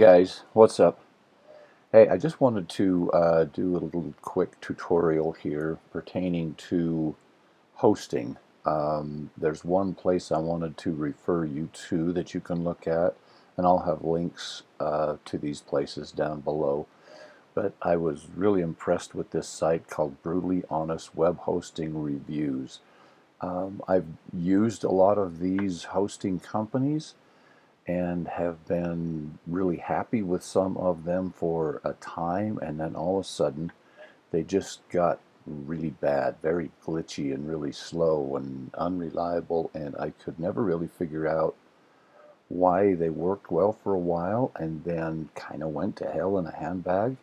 guys, what's up? Hey, I just wanted to do a little quick tutorial here pertaining to hosting. There's one place I wanted to refer you to that you can look at, and I'll have links to these places down below. But I was really impressed with this site called Brutally Honest Web Hosting Reviews. I've used a lot of these hosting companies and have been really happy with some of them for a time, and then all of a sudden they just got really bad, very glitchy and really slow and unreliable, and I could never really figure out why they worked well for a while and then kind of went to hell in a handbag.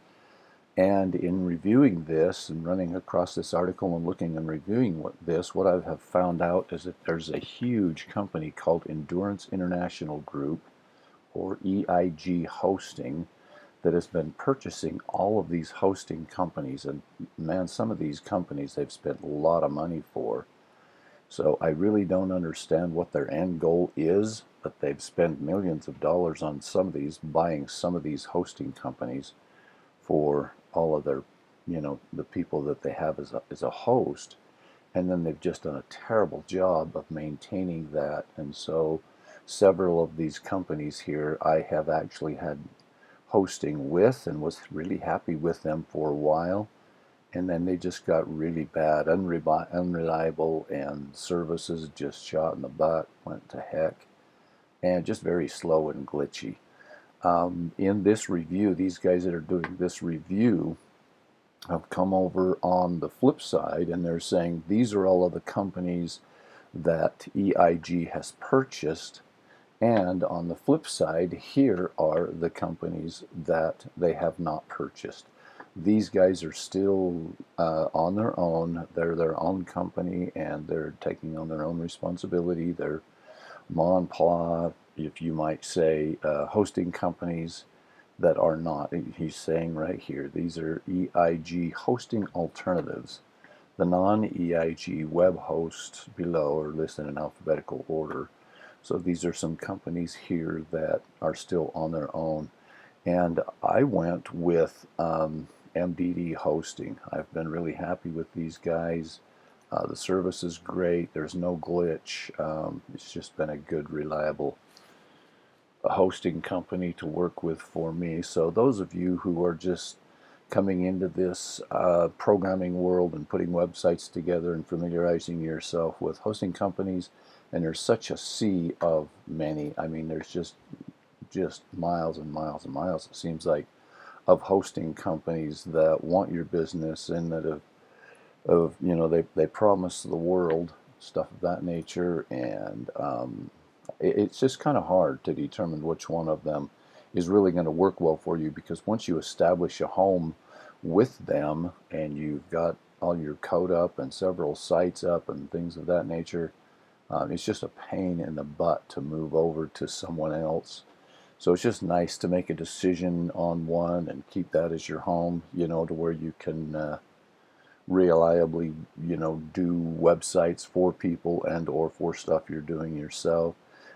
And in reviewing this and running across this article and looking and reviewing what I have found out is that there's a huge company called Endurance International Group, or EIG Hosting, that has been purchasing all of these hosting companies. And man, some of these companies they've spent a lot of money for. So I really don't understand what their end goal is, but they've spent millions of dollars on some of these, buying some of these hosting companies for all of their, the people that they have as a host, and then they've just done a terrible job of maintaining that. And so several of these companies here I have actually had hosting with and was really happy with them for a while, and then they just got really bad, unreliable, and services just shot in the butt, went to heck, and just very slow and glitchy. In this review, these guys that are doing this review have come over on the flip side, and they're saying these are all of the companies that EIG has purchased, and on the flip side, here are the companies that they have not purchased. These guys are still on their own. They're their own company, and they're taking on their own responsibility. They're ma and pa, if you might say, hosting companies that are not. He's saying right here, these are EIG hosting alternatives. The non-EIG web hosts below are listed in alphabetical order. So these are some companies here that are still on their own. And I went with MDDHosting. I've been really happy with these guys. The service is great. There's no glitch. It's just been a good, reliable hosting company to work with for me. So those of you who are just coming into this programming world and putting websites together and familiarizing yourself with hosting companies, and there's such a sea of many. I mean, there's just miles and miles and miles, it seems like, of hosting companies that want your business and that they promise the world stuff of that nature, and it's just kind of hard to determine which one of them is really going to work well for you, because once you establish a home with them and you've got all your code up and several sites up and things of that nature, it's just a pain in the butt to move over to someone else. So it's just nice to make a decision on one and keep that as your home, to where you can reliably, do websites for people and or for stuff you're doing yourself.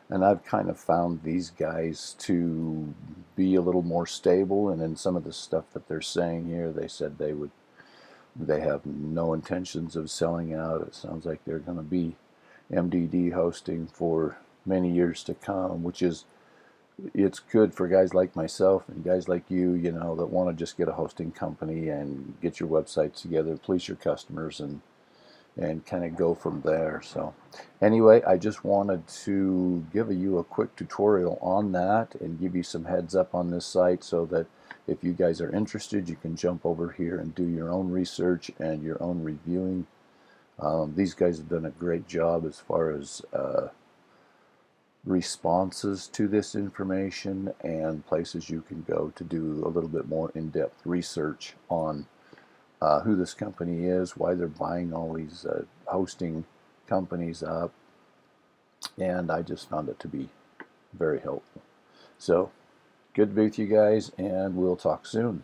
And I've kind of found these guys to be a little more stable, and in some of the stuff that they're saying here, they said they have no intentions of selling out. It sounds like they're going to be MDD hosting for many years to come, which is, it's good for guys like myself and guys like you, that want to just get a hosting company and get your websites together, please your customers, and kind of go from there. So anyway, I just wanted to give you a quick tutorial on that and give you some heads up on this site, so that if you guys are interested, you can jump over here and do your own research and your own reviewing. These guys have done a great job as far as responses to this information and places you can go to do a little bit more in-depth research on who this company is, why they're buying all these hosting companies up, and I just found it to be very helpful. So good to be with you guys, and we'll talk soon.